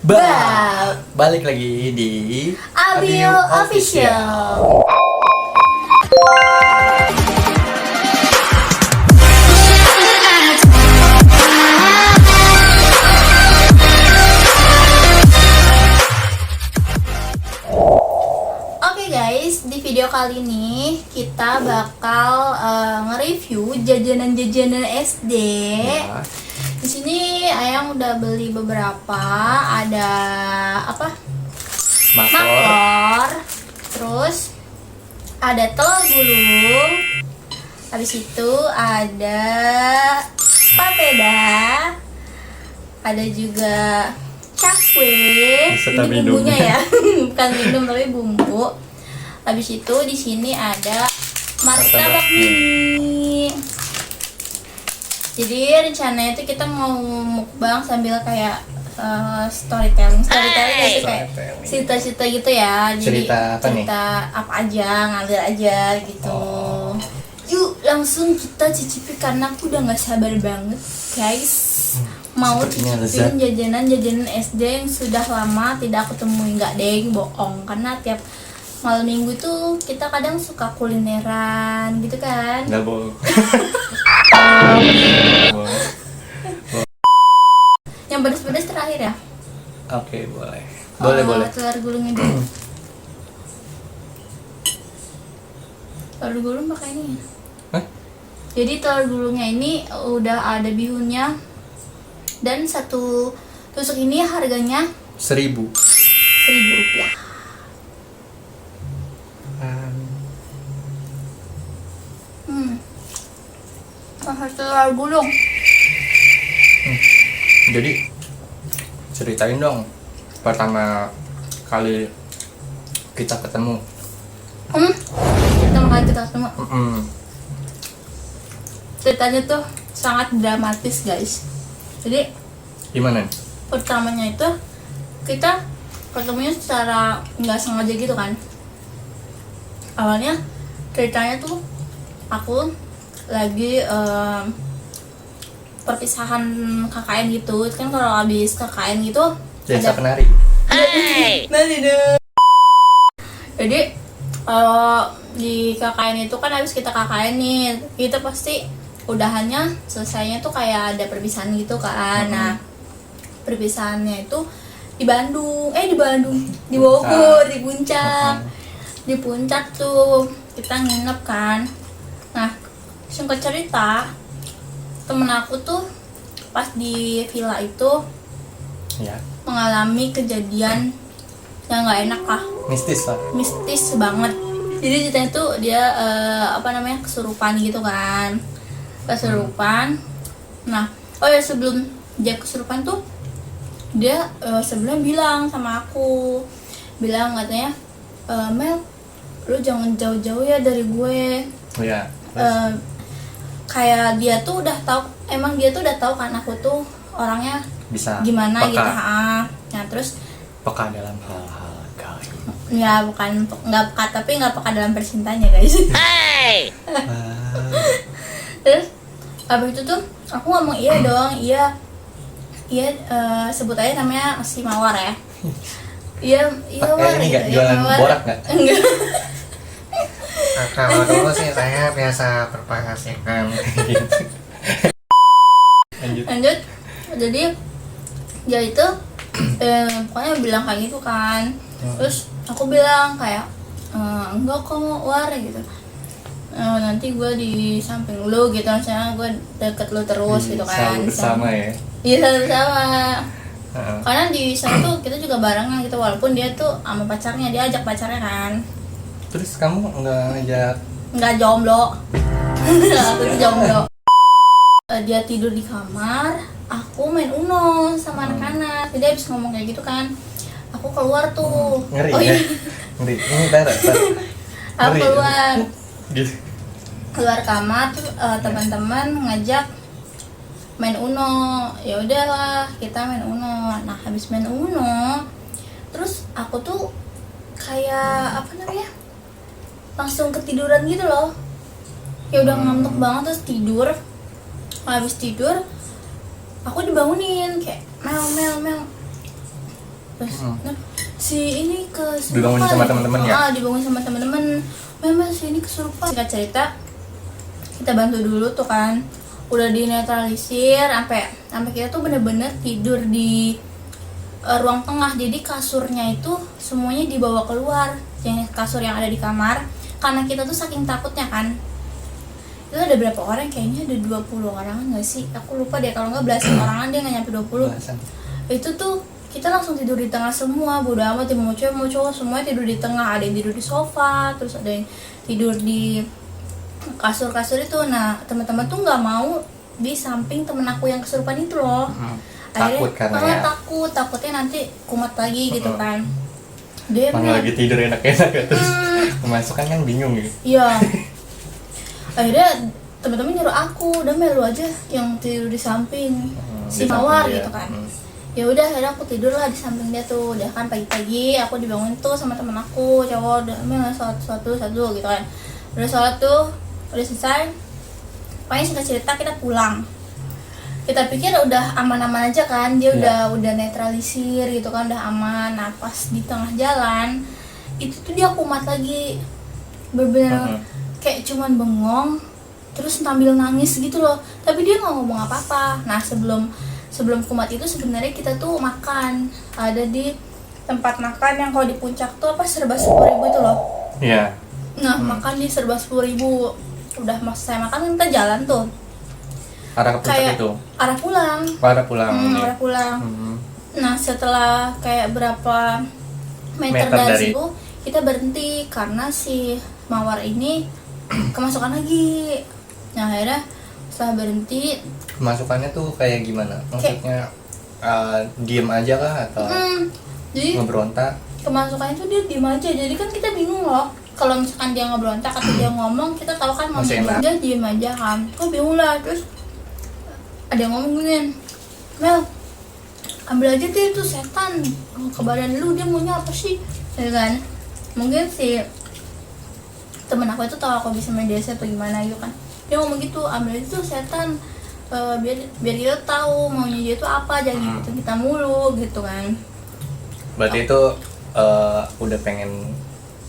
Balik lagi di Abiu Official. Oke guys, di video kali ini kita bakal nge-review jajanan-jajanan SD. Ya. Di sini Ayang udah beli beberapa, ada apa? Makor, terus ada telur gulung, habis itu ada papeda, ada juga cakwe, Beserta ini minum. bumbunya ya, bukan minum tapi bumbu. Habis itu di sini ada martabak mini. Jadi rencananya itu kita mau mukbang sambil kayak storytelling itu kayak Storytelling. cerita-cerita gitu ya. Jadi Cerita apa nih? cerita apa aja, ngalir aja gitu. Oh. Yuk langsung kita cicipi karena aku udah nggak sabar banget guys. Mau Sepertinya cicipin lezat. jajanan-jajanan SD yang sudah lama tidak aku temui. Nggak deng, bohong, karena tiap malam minggu tuh kita kadang suka kulineran gitu kan. Nggak bohong. Yang pedas-pedas terakhir ya. Oke, boleh. Boleh. Telur gulungnya dulu. Telur gulung pakai ini ya. Hah? Jadi telur gulungnya ini udah ada bihunnya, dan satu tusuk ini harganya 1.000. Rp1.000. Telur gulung. Jadi ceritain dong pertama kali kita ketemu. Pertama kali kita ketemu, Mm-mm. ceritanya tuh sangat dramatis guys. Jadi Gimana nih? pertamanya itu kita ketemunya secara nggak sengaja gitu kan. Awalnya ceritanya tuh aku lagi perpisahan KKN gitu kan. Kalau habis KKN gitu Desa penari. nanti deh. Jadi di KKN itu kan habis kita KKN nih, kita pasti udahannya selesainya tuh kayak ada perpisahan gitu kan. Nah, perpisahannya itu di Bandung, di Bogor, di Puncak. Di Puncak tuh kita nginep kan. Nah, singkat cerita, temen aku tuh pas di villa itu Ya, mengalami kejadian yang nggak enak lah, mistis lah. mistis banget. Jadi ceritanya tuh dia kesurupan gitu kan, kesurupan. Nah, oh ya, sebelum dia kesurupan tuh dia sebelum bilang sama aku, bilang katanya, Mel, lu jangan jauh-jauh ya dari gue. Oh ya. Kayak dia tuh udah tahu, emang dia tuh udah tahu kan aku tuh orangnya Bisa gimana peka. gitu. Nah terus Peka dalam hal-hal gaib. ya bukan nggak peka, tapi nggak peka dalam percintanya guys. Terus abis itu tuh aku ngomong iya dong, iya sebut aja namanya si Mawar ya. Iya War Ini nggak gitu, jualan Mawar. borak nggak? Enggak. Nah, kalau dulu sih saya biasa berpenghasilan. Lanjut. Jadi dia itu pokoknya bilang kayak gitu kan. Terus aku bilang kayak enggak kok War gitu. Nanti gue di samping lu gitu, misalnya gue deket lu terus gitu kan. Selalu bersama ya. Iya, selalu bersama. Heeh. Karena di sana tuh kita juga barengan gitu, walaupun dia tuh sama pacarnya, dia ajak pacarnya kan. Terus kamu nggak ngajak? Nggak, jomblo. Aku tuh jomblo. Dia tidur di kamar, aku main Uno sama anak-anak. Jadi abis ngomong kayak gitu kan, aku keluar tuh. Ngeri Oh ya? iya, Ngeri. Ini parah. aku Ngeri. keluar Gitu. kamar tuh, teman-teman ngajak main Uno. Ya udahlah, kita main Uno. Nah, habis main Uno, terus aku tuh kayak langsung ketiduran gitu loh. Ya udah ngantuk banget, terus tidur. Habis tidur aku dibangunin kayak Mel Terus Hmm. nah, si ini Dibangunin sama teman-teman ya? Dibangunin sama teman-teman. Memang si ini kesurupan. Singkat cerita, kita bantu dulu tuh kan. Udah dinetralisir sampai kita tuh bener-bener tidur di ruang tengah. Jadi kasurnya itu semuanya dibawa keluar. Yang kasur yang ada di kamar. Karena kita tuh saking takutnya kan. Itu ada berapa orang? Kayaknya ada 20 orang nggak sih? Aku lupa deh, kalau nggak belasan orangan dia nggak nyampe 20. Belasan. Itu tuh kita langsung tidur di tengah semua, bodo amat ya, mau cewek mau cowok semuanya tidur di tengah. Ada yang tidur di sofa, terus ada yang tidur di kasur-kasur itu. Nah teman-teman tuh nggak mau di samping temen aku yang kesurupan itu loh. Takut karena ya. Takutnya nanti kumat lagi gitu kan. Dia Mana lagi tidur enak-enak ya, terus kemasukan kan bingung gitu. iya. Akhirnya teman-teman nyuruh aku, udah Mel lu aja yang tidur di samping si Di Mawar samping dia. gitu kan. Ya udah akhirnya aku tidur lah di samping dia tuh. Udah kan pagi-pagi aku dibangun tuh sama teman aku cowok, udah Mel sholat satu gitu kan. Udah sholat tuh, udah selesai. Pokoknya singkat cerita kita pulang. Kita pikir udah aman-aman aja kan, dia udah netralisir gitu kan, udah aman. Nah pas di tengah jalan itu tuh dia kumat lagi, bener-bener kayak cuman bengong terus sambil nangis gitu loh, tapi dia nggak ngomong apa-apa. Nah sebelum kumat itu sebenarnya kita tuh makan, ada di tempat makan yang kalau di puncak tuh apa serba 10.000 itu loh. Iya. Nah makan di serba 10.000. Udah saya makan kita jalan tuh Arah ke puncak kayak itu. arah pulang. Arah pulang. Iya. Arah pulang. Hmm. Nah setelah kayak berapa meter Meter dari dari- situ kita berhenti karena si Mawar ini kemasukan lagi. Nah akhirnya setelah berhenti, Kemasukannya tuh kayak gimana? Maksudnya diem aja kah atau jadi ngeberontak? kemasukannya tuh dia diem aja. Jadi kan kita bingung loh, kalau misalkan dia ngeberontak atau dia ngomong, kita tahu kan Masih ngomong. enak. Dia diem aja kan, kok bingung lah. Terus ada yang ngomong gini, Mel ambil aja deh itu setan ke badan lu, dia maunya apa sih ya kan. Mungkin si temen aku itu tahu aku bisa mediasi atau gimana gitu kan, dia ngomong gitu, ambil aja tuh setan, biar kita tahu maunya dia itu apa, jangan ngikutin kita mulu gitu kan. Berarti itu udah pengen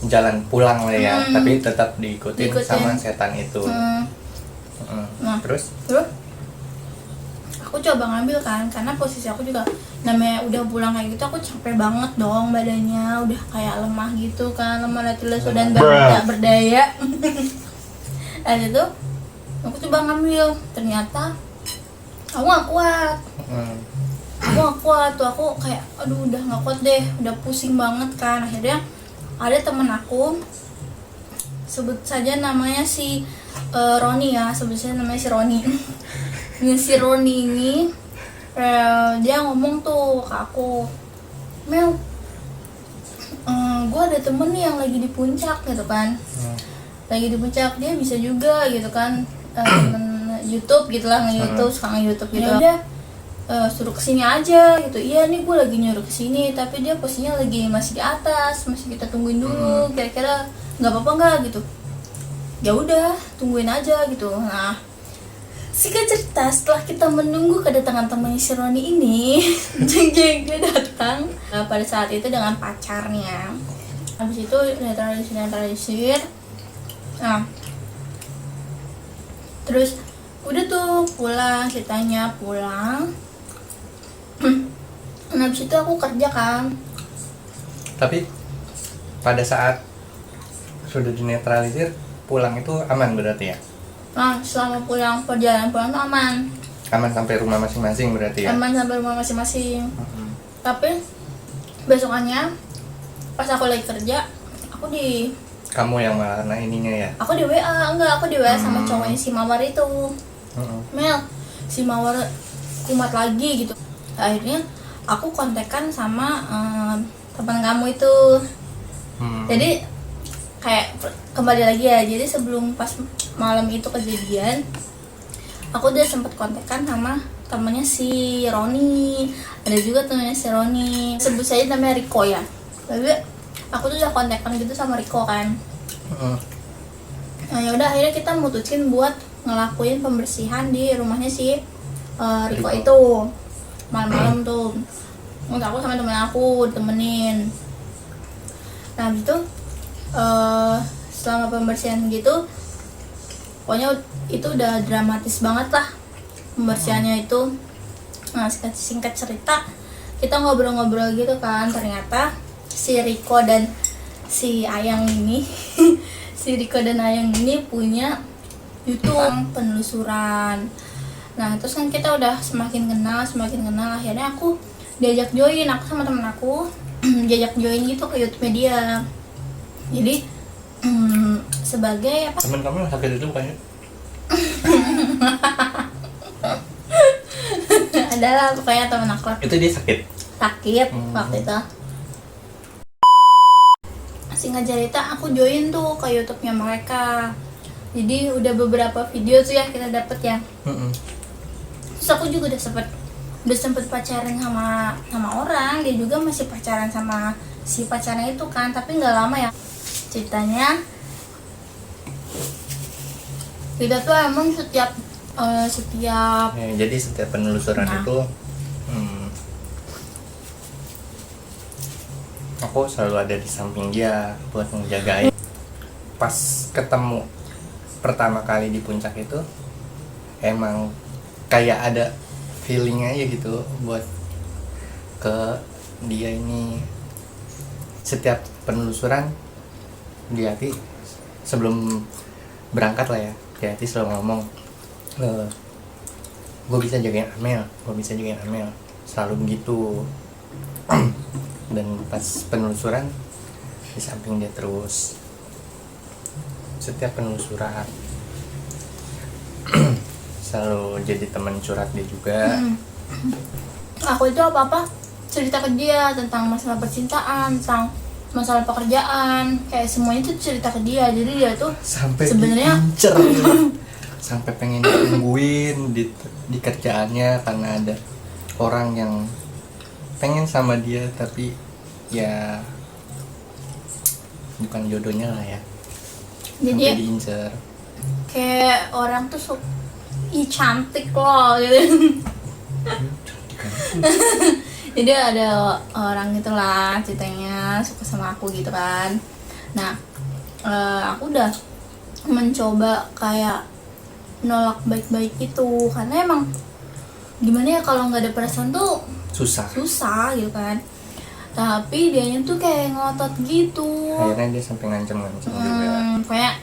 jalan pulang lah ya, tapi tetap diikutin sama setan itu. Nah Terus? aku coba ngambil kan, karena posisi aku juga namanya udah pulang kayak gitu, aku capek banget dong badannya, udah kayak lemah gitu kan, lemah latih lesu dan gak berdaya. Nah itu aku coba ngambil, ternyata aku gak kuat. Aku gak kuat tuh, aku kayak aduh udah gak kuat deh, udah pusing banget kan. Akhirnya ada temen aku, sebut saja namanya si Roni ya, sebut saja namanya si Roni. Si Roni ini dia ngomong tuh ke aku, Mel, gue ada temen nih yang lagi di puncak gitu kan, lagi di puncak, dia bisa juga gitu kan, temen YouTube gitulah, nge-YouTube, suka nge-YouTube gitu. Dia suruh kesini aja gitu. Iya nih gue lagi nyuruh kesini, tapi dia posisinya lagi masih di atas, masih kita tungguin dulu, kira-kira nggak apa-apa nggak gitu. Ya udah tungguin aja gitu. Nah singkat cerita, setelah kita menunggu kedatangan temannya si Roni ini, dia datang pada saat itu dengan pacarnya. Habis itu netralisir. Nah terus udah tuh pulang, ceritanya pulang. Nah habis itu aku kerja kan. Tapi pada saat sudah dinetralisir, pulang itu aman berarti ya? Nah selama perjalanan pulang tuh aman. Aman sampai rumah masing-masing berarti ya? Aman sampai rumah masing-masing. Tapi besokannya pas aku lagi kerja, aku di Kamu yang mana ininya ya? aku di WA, aku di WA sama cowoknya si Mawar itu. Mel, si Mawar kumat lagi gitu. Akhirnya aku kontekan sama teman kamu itu. Jadi kayak kembali lagi ya, jadi sebelum pas malam itu kejadian, aku udah sempet kontekan sama temennya si Roni. Ada juga temennya si Roni, sebut saja namanya Riko ya. Tapi aku tuh udah kontekan gitu sama Riko kan. Nah yaudah akhirnya kita mutusin buat ngelakuin pembersihan di rumahnya si Riko itu malam-malam tuh. Terus aku sama temen aku temenin. Nah habis itu selama pembersihan gitu, pokoknya itu udah dramatis banget lah pembersihannya itu. Nah singkat cerita, kita ngobrol-ngobrol gitu kan, ternyata si Riko dan si Ayang ini si Riko dan Ayang ini punya YouTube penelusuran. Nah terus kan kita udah semakin kenal, akhirnya aku diajak join, aku sama temen aku diajak join gitu ke YouTube media. Jadi sebagai apa? Temen kamu yang sakit itu bukannya? Adalah pokoknya temen aku Itu dia sakit? sakit waktu itu. Singkat cerita, aku join tuh ke YouTube-nya mereka. Jadi udah beberapa video tuh ya kita dapet ya. Terus aku juga udah sempet pacaran sama orang, dia juga masih pacaran sama si pacarnya itu kan, tapi nggak lama ya. Ceritanya kita tuh emang setiap Ya, jadi setiap penelusuran itu aku selalu ada di samping dia buat ngejagain. Pas ketemu pertama kali di puncak itu emang kayak ada feeling aja gitu buat ke dia ini. Setiap penelusuran di hati sebelum berangkat lah ya, di hati selalu ngomong gue bisa jagain Amel, selalu begitu. Dan pas penelusuran di samping dia terus, setiap penelusuran selalu jadi teman curhat dia juga. Aku itu apa-apa cerita ke dia tentang masalah percintaan, tentang masalah pekerjaan, kayak semuanya tuh cerita ke dia. Jadi dia tuh Sampai sebenarnya diincer sampai pengen ditungguin di kerjaannya karena ada orang yang pengen sama dia tapi ya bukan jodohnya lah ya. Jadi Sampai diincer. kayak orang tuh ih cantik loh gitu. Jadi ada orang gitulah ceritanya suka sama aku gitu kan. Nah aku udah mencoba kayak nolak baik-baik itu, karena emang gimana ya, kalau nggak ada perasaan tuh susah gitu kan. Tapi dianya tuh kayak ngotot gitu. Akhirnya dia sampai ngancem juga. Kayak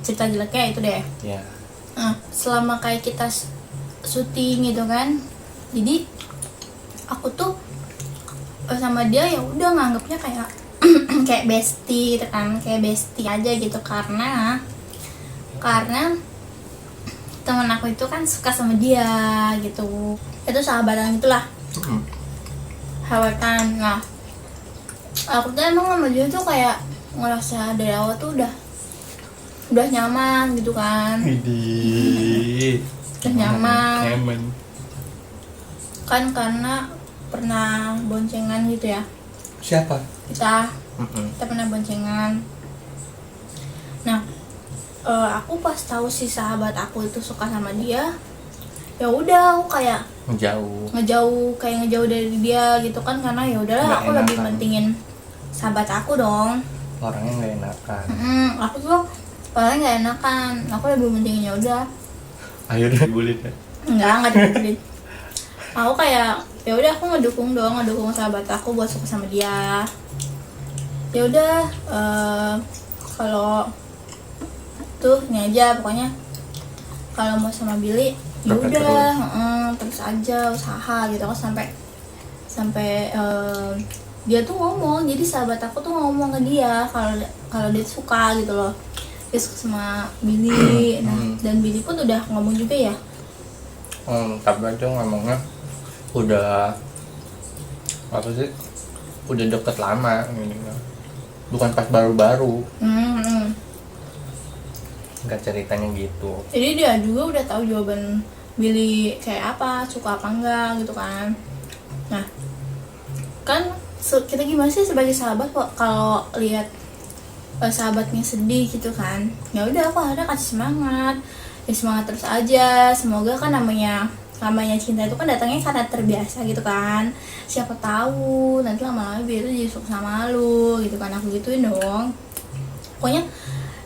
cerita jeleknya itu deh. Ya. Nah, selama kayak kita syuting gitu kan, jadi aku tuh sama dia ya udah nganggapnya kayak kayak bestie gitu kan, kayak bestie aja gitu, karena teman aku itu kan suka sama dia gitu. Itu sahabatan itulah. Sahabatan. Nah, aku tuh emang sama dia tuh kayak ngerasa dari awal tuh udah nyaman gitu kan. Udah nyaman. Kan karena pernah boncengan gitu ya. Siapa? Kita pernah boncengan. Nah, aku pas tahu si sahabat aku itu suka sama dia, ya udah aku kayak ngejauh dari dia gitu kan, karena ya udahlah aku lebih mentingin sahabat aku dong. Orangnya nggak enakan. Aku tuh paling nggak enakan, aku lebih mentingin ya udah. Akhirnya dibully ya? Nggak dibully. Aku kayak ya udah, aku ngedukung sahabat aku buat suka sama dia. Ya udah, kalau tuh ini aja pokoknya, kalau mau sama Billy ya udah terus aja usaha gitu. Aku sampai dia tuh ngomong, jadi sahabat aku tuh ngomong ke dia kalau dia suka gitu loh, dia suka sama Billy. Nah, dan Billy pun udah ngomong juga ya. Tapi aja ngomongnya udah apa sih, udah deket lama ini, bukan pas baru-baru. Enggak, ceritanya gitu. Jadi dia juga udah tahu jawaban Billy kayak apa, suka apa enggak gitu kan. Nah, kan kita gimana sih sebagai sahabat kok kalau lihat sahabatnya sedih gitu kan. Ya udah, aku akhirnya kasih semangat. Ya semangat terus aja. Semoga kan namanya namanya cinta itu kan datangnya karena terbiasa gitu kan. Siapa tahu nanti lama-lama dia tuh jadi suka sama lu gitu kan. Aku gituin dong. Pokoknya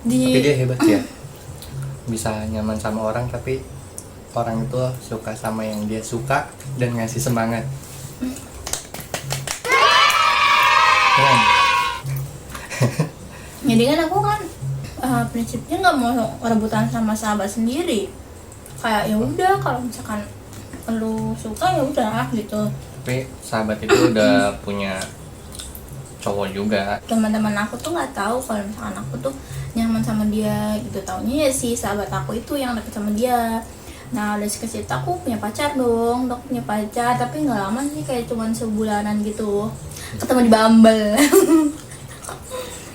Tapi dia hebat ya, bisa nyaman sama orang tapi orang itu suka sama yang dia suka dan ngasih semangat. Keren. Jadi kan aku kan prinsipnya nggak mau rebutan sama sahabat sendiri. Kayak ya udah kalau misalkan lu suka ya udah gitu. Tapi sahabat itu udah punya cowok juga. Teman-teman aku tuh nggak tahu kalau misalkan aku tuh nyaman sama dia gitu. Taunya ya si sahabat aku itu yang deket sama dia. Nah udah dikasih tahu aku punya pacar dong, dok punya pacar tapi nggak lama sih, kayak cuman sebulanan gitu. Ketemu di Bumble.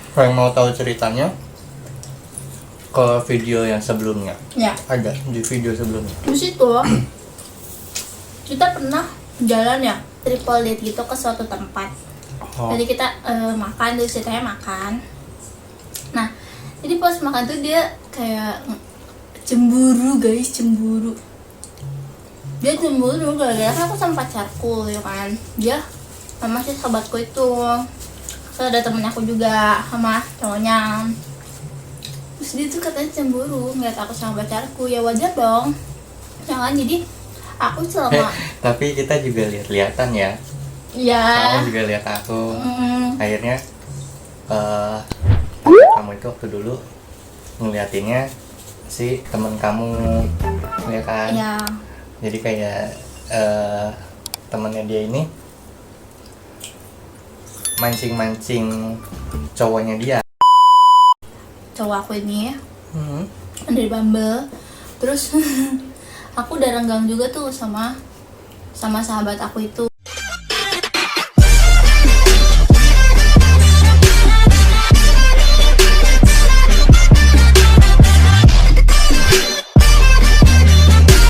Kalau yang mau tahu ceritanya, ke video yang sebelumnya. Ya. Ada di video sebelumnya. Di situ kita pernah jalan ya, triple date gitu ke suatu tempat. Oh. Jadi kita makan, terus ceritanya makan. Nah, jadi pas makan tuh dia kayak cemburu guys, cemburu. Dia cemburu gara-gara aku sama pacarku ya kan. Dia sama si sahabatku itu. Terus ada temen aku juga sama cowoknya. Terus dia tuh katanya cemburu ngeliat aku sama pacarku. Ya wajar dong. Jangan, jadi aku selama Tapi kita juga lihat-lihatan ya. ya Kamu juga lihat aku. Akhirnya kamu itu waktu dulu ngeliatinnya si temen kamu, ya kan? ya Jadi kayak temennya dia ini mancing-mancing cowoknya dia. cowok aku ini dari Bumble. Terus aku udah renggang juga tuh sama sahabat aku itu.